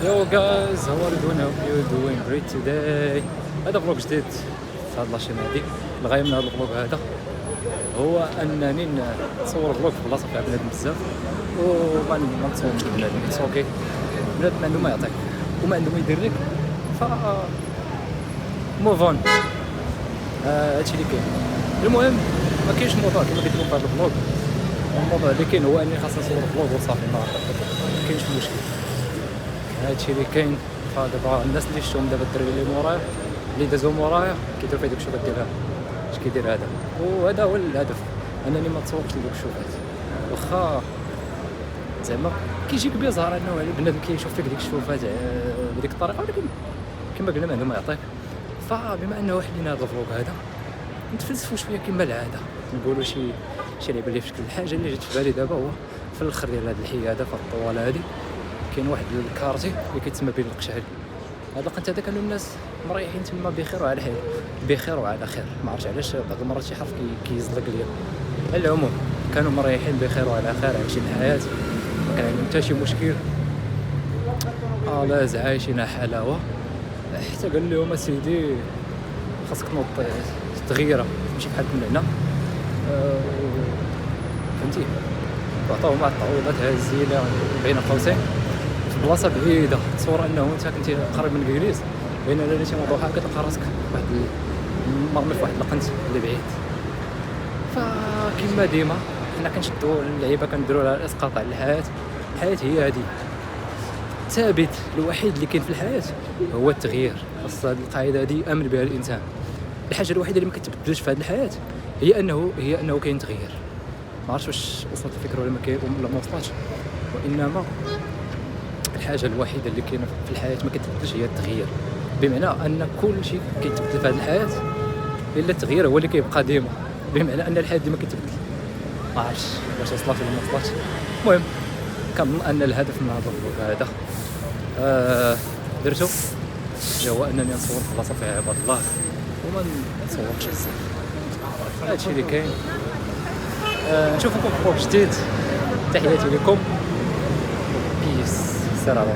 Yo guys, how are you doing? Hope you're doing great today. هذا فلوق جديد في هاد لاشين هادي. الغاية من هاد الفلوق هذا هو انني نصور فلوق في بلاصة فيها بنادم بزاف وما نتصور بنادم. اتس اوكي، بنادم ما عنده ما يعطيك وما عنده ما يدير لك، ف موف اون. هادشي اللي كاين. المهم ما كاينش موضوع كما كيديروا في هاد الفلوق. الموضوع اللي كاين هو اني خاصني نصور فلوق وصافي، ما كاينش مشكل. هادشي اللي كاين. فدابا الناس اللي شفتهم دابا الدراري اللي مورايا اللي دازو مورايا كيديروا فيا ديك الشوفات ديال هذا اش كيدير هذا، وهذا هو الهدف، انني ما تصورش لدوك الشوفات. واخا زعما كيجيك بيظهر انه بنادم كيشوف فيك ديك الشوفات بديك الطريقه، ولكن كما قلنا ما عنده ما يعطيك. فبما انه حلينا هذا الفلوق هذا نتفلسفوا شويه كما العاده، نقولوا شي لعبه اللي في شكل. الحاجه اللي جات في بالي دابا هو في الاخر ديال هذه الحياده في الطوال هذه كاين واحد الكارتي اللي كيتسمى بين القشعري. هذا لقيت هذا كانوا الناس مريحين تما بخير وعلى خير، بخير وعلى خير. ما عرفتش علاش بعض المرات شي حرف كيزلق ليا. على العموم كانوا مريحين بخير وعلى خير، عايشين الحياه ما كان عندهم حتى شي مشكل. لاز عايشين حلاوه. حتى قال لهم اسيدي خاصك تنوض تغييره ماشي بحال كنا هنا، فهمتي. وعطاوهم واحد التعويضات هزيله بين قوسين في بلاصه بعيده، تصور انه انت كنتي قريب من الكريس، بين ليلتي وضحى كتلقى راسك واحد مرمي في واحد القنت اللي بعيد. فكما ديما حنا كنشدوا اللعيبه كنديروا لها الاسقاط على الحياه. الحياه هي هذه، الثابت الوحيد اللي كاين في الحياه هو التغيير. خاص هذه القاعده هذه امن بها الانسان. الحاجه الوحيده اللي ما كتبدلش في هذه الحياه هي انه كاين تغيير. ما عرفتش واش وصلت الفكره ولا ما وصلتش، وانما الحاجه الوحيده اللي كاينه في الحياه ما كتبدلش هي التغيير. بمعنى ان كل شيء كيتبدل في هذه الحياه الا التغيير هو اللي كيبقى ديما، بمعنى ان الحياه ديما كتبدل. ما عرفتش واش وصلت ولا ما وصلتش. المهم كنظن ان الهدف من هذا الفلوق هذا درتو هو انني نصور في بلاصه فيها عباد الله وما نصورش بزاف. هادشي اللي كاين. نشوفكم في فلوق جديد. تحياتي لكم. بيس. سلام.